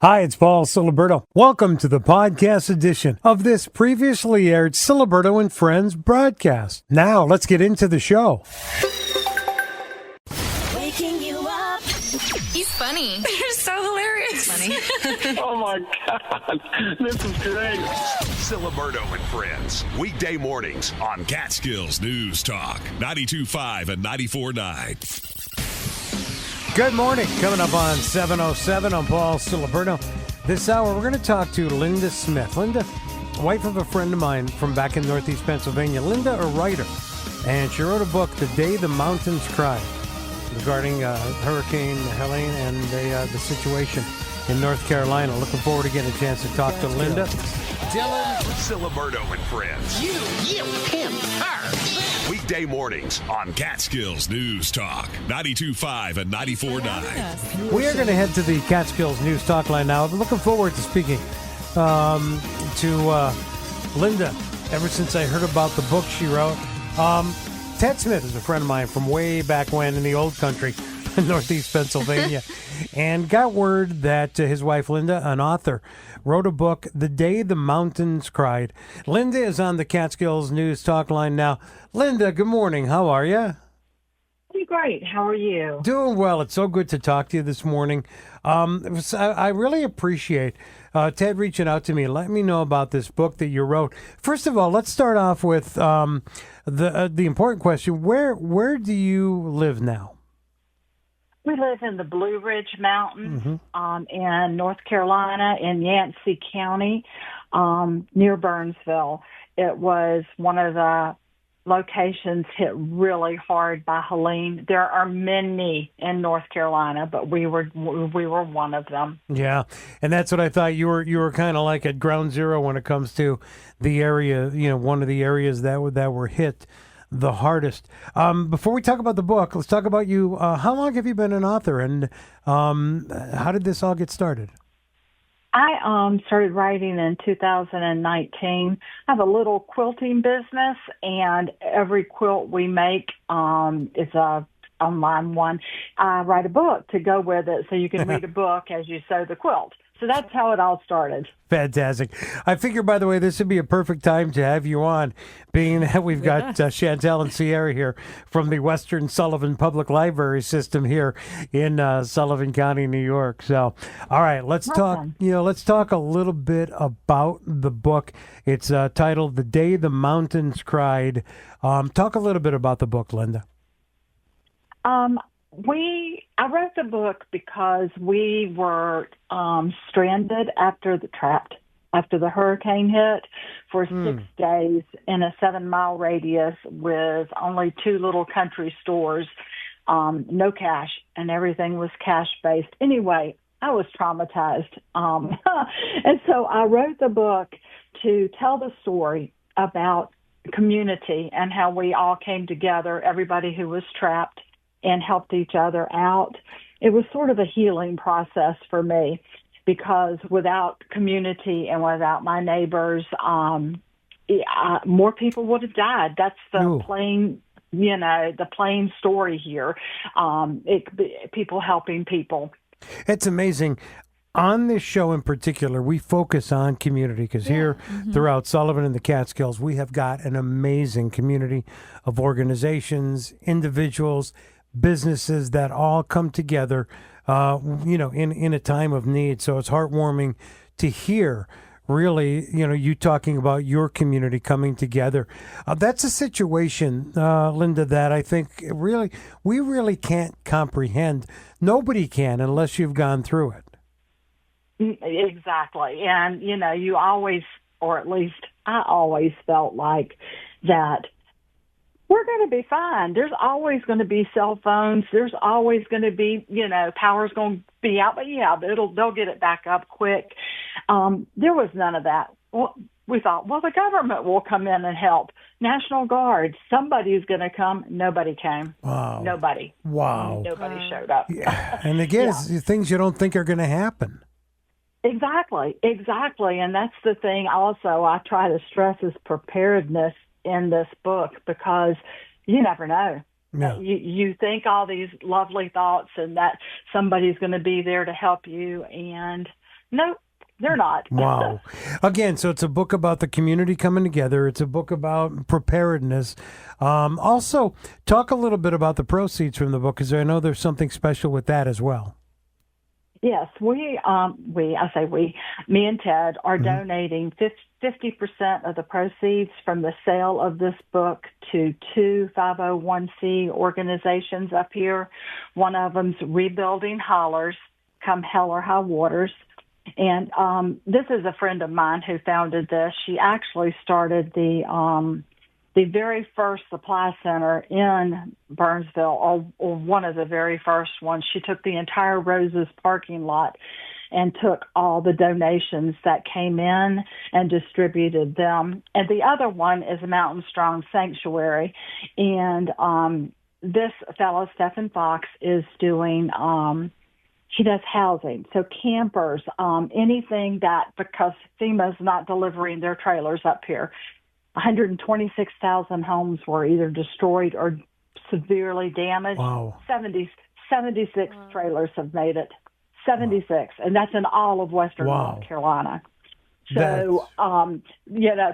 Hi, it's Paul Ciliberto. Welcome to the podcast edition of this previously aired Ciliberto and Friends broadcast. Now, let's get into the show. Waking you up. He's funny. You're so hilarious. Funny. Oh my God, this is great. Ciliberto and Friends, weekday mornings on Catskills News Talk, 92.5 and 94.9. Good morning. Coming up on 7:07, I'm Paul Ciliberto. This hour, we're going to talk to Linda Smith. Linda, wife of a friend of mine from back in Northeast Pennsylvania. Linda, a writer, and she wrote a book, The Day the Mountains Cried, regarding Hurricane Helene and the situation in North Carolina. Looking forward to getting a chance to talk to Linda. Dylan, Ciliberto and Friends. You pimp her. Weekday mornings on Catskills News Talk, 92.5 and 94.9. We are going to head to the Catskills News Talk line now. I'm looking forward to speaking to Linda ever since I heard about the book she wrote. Ted Smith is a friend of mine from way back when in the old country in Northeast Pennsylvania, and got word that his wife Linda, an author, wrote a book, The Day the Mountains Cried. Linda is on the Catskills News Talk line now. Linda, good morning. How are you? Great. How are you? Doing well. It's so good to talk to you this morning. I really appreciate Ted reaching out to me. Let me know about this book that you wrote. First of all, let's start off with the important question. Where do you live now? We live in the Blue Ridge Mountains in North Carolina in Yancey County near Burnsville. It was one of the locations hit really hard by Helene. There are many in North Carolina, but we were one of them. Yeah, and that's what I thought. You were kind of like at ground zero when it comes to the area. You know, one of the areas that were hit the hardest. Before we talk about the book, let's talk about you. How long have you been an author, and how did this all get started? I started writing in 2019. I have a little quilting business, and every quilt we make is a online one. I write a book to go with it, so you can read a book as you sew the quilt. So that's how it all started. Fantastic. I figure, by the way, this would be a perfect time to have you on, being that we've got Chantel and Sierra here from the Western Sullivan Public Library System here in Sullivan County, New York. So, all right, let's talk. Let's talk a little bit about the book. It's titled "The Day the Mountains Cried." Talk a little bit about the book, Linda. I wrote the book because we were stranded after the hurricane hit for 6 days in a 7-mile radius with only 2 little country stores, no cash, and everything was cash-based. Anyway, I was traumatized. And so I wrote the book to tell the story about community and how we all came together, everybody who was trapped, and helped each other out. It was sort of a healing process for me because without community and without my neighbors, more people would have died. That's the plain story here. People helping people. It's amazing. On this show in particular, we focus on community because here throughout Sullivan and the Catskills, we have got an amazing community of organizations, individuals, businesses that all come together, in a time of need. So it's heartwarming to hear, really, you talking about your community coming together. That's a situation, Linda, that I think we really can't comprehend. Nobody can unless you've gone through it. Exactly. And, you always, or at least I always felt like that we're going to be fine. There's always going to be cell phones. There's always going to be, power's going to be out. But they'll get it back up quick. There was none of that. Well, we thought, the government will come in and help. National Guard, somebody's going to come. Nobody came. Wow. Nobody. Wow. Nobody showed up. Yeah. And again, it's things you don't think are going to happen. Exactly. And that's the thing also I try to stress is preparedness in this book because you never know. Yeah. You think all these lovely thoughts and that somebody's going to be there to help you, and Nope, they're not. Wow. Again, so it's a book about the community coming together. It's a book about preparedness. Also, talk a little bit about the proceeds from the book, because I know there's something special with that as well. Yes, me and Ted are donating 50% of the proceeds from the sale of this book to two 501c organizations up here. One of them's Rebuilding Hollers, Come Hell or High Waters. And this is a friend of mine who founded this. She actually started the very first supply center in Burnsville, or one of the very first ones. She took the entire Roses parking lot and took all the donations that came in and distributed them. And the other one is Mountain Strong Sanctuary. And this fellow, Stephen Fox, is doing he does housing, so campers, anything that, because FEMA's not delivering their trailers up here. 126,000 homes were either destroyed or severely damaged. Wow. 76 trailers have made it. 76, and that's in all of Western North Carolina. So,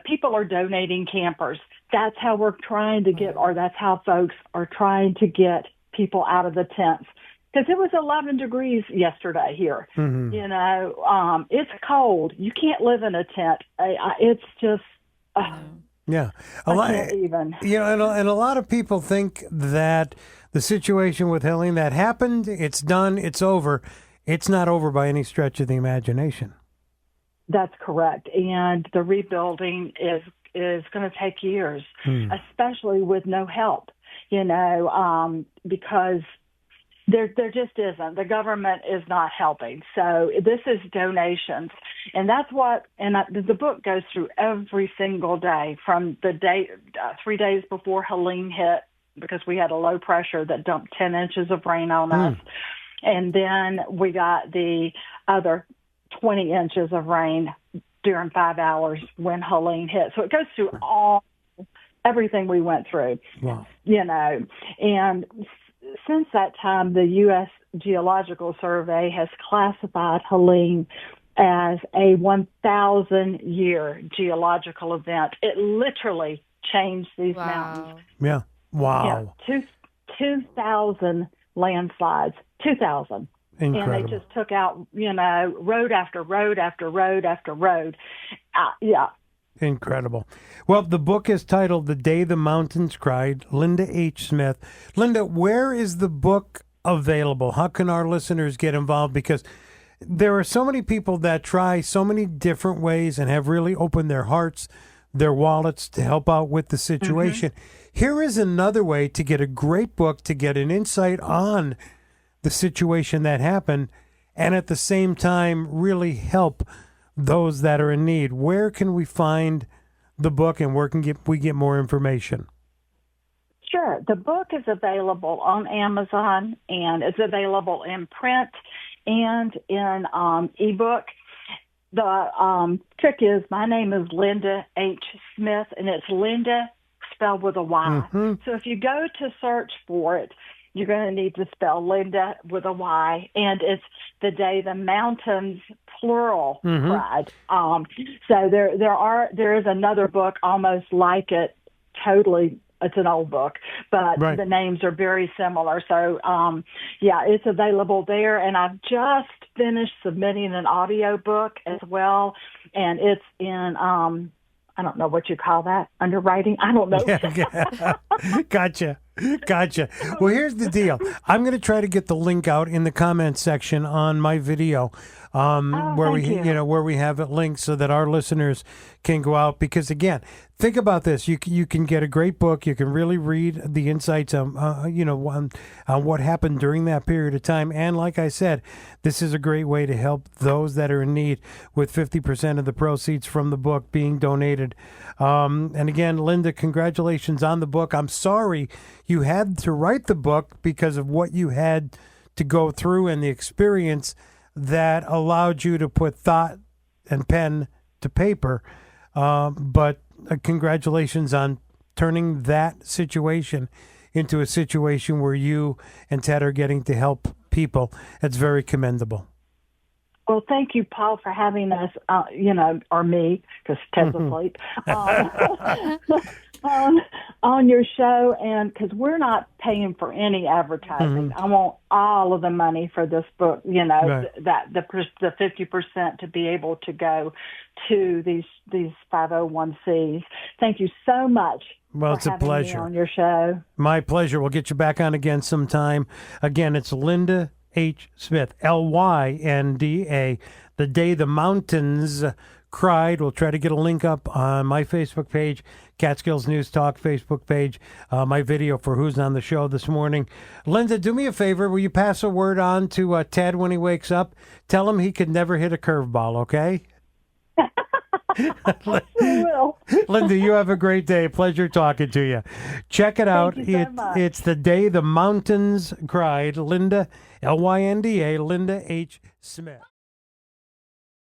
people are donating campers. That's how we're trying to get, or that's how folks are trying to get people out of the tents. Because it was 11 degrees yesterday here. Mm-hmm. It's cold. You can't live in a tent. It's just... Yeah, can't even. And a lot of people think that the situation with Helene that happened, it's done, it's over. It's not over by any stretch of the imagination. That's correct, and the rebuilding is going to take years, especially with no help. Because there just isn't. The government is not helping. So this is donations. And that's what, the book goes through every single day from the day, 3 days before Helene hit, because we had a low pressure that dumped 10 inches of rain on us. And then we got the other 20 inches of rain during 5 hours when Helene hit. So it goes through everything we went through. Wow. And since that time, the U.S. Geological Survey has classified Helene as a 1,000-year geological event. It literally changed these mountains. Yeah. Wow. Yeah. 2,000 landslides. 2,000. Incredible. And they just took out, road after road after road after road. Incredible. Well, the book is titled The Day the Mountains Cried, Linda H. Smith. Linda, where is the book available? How can our listeners get involved? Because there are so many people that try so many different ways and have really opened their hearts, their wallets to help out with the situation. Here is another way to get a great book, to get an insight on the situation that happened, and at the same time really help those that are in need. Where can we find the book, and where can we get more information? Sure. The book is available on Amazon, and it's available in print and in ebook. The trick is, my name is Linda H. Smith, and it's Linda spelled with a Y. So if you go to search for it, you're going to need to spell Linda with a Y, and it's The Day the Mountains, plural, cried. So there is another book almost like it, totally. It's an old book, but the names are very similar. So, it's available there, and I've just finished submitting an audio book as well, and it's in I don't know what you call that, underwriting. I don't know. Gotcha. Well, here's the deal. I'm going to try to get the link out in the comment section on my video, where we have it linked so that our listeners can go out. Because again, think about this: you can get a great book. You can really read the insights on what happened during that period of time. And like I said, this is a great way to help those that are in need, with 50% of the proceeds from the book being donated. And again, Linda, congratulations on the book. I'm sorry you had to write the book because of what you had to go through and the experience that allowed you to put thought and pen to paper. But congratulations on turning that situation into a situation where you and Ted are getting to help people. It's very commendable. Well, thank you, Paul, for having us, or me, because Ted's asleep, on your show, and because we're not paying for any advertising. I want all of the money for this book, Right. that the 50% to be able to go to these 501c. Thank you so much. Well, for it's a having me pleasure. on your show. My pleasure. We'll get you back on again sometime. Again, it's Linda H. Smith, Lynda. The Day the Mountains Cried. We'll try to get a link up on my Facebook page, Catskills News Talk Facebook page, my video for who's on the show this morning. Linda, do me a favor. Will you pass a word on to Ted when he wakes up? Tell him he could never hit a curveball, okay? Will. Linda, you have a great day. Pleasure talking to you. Check it out. you so much. It's The Day the Mountains Cried. Linda, Lynda, Linda H. Smith.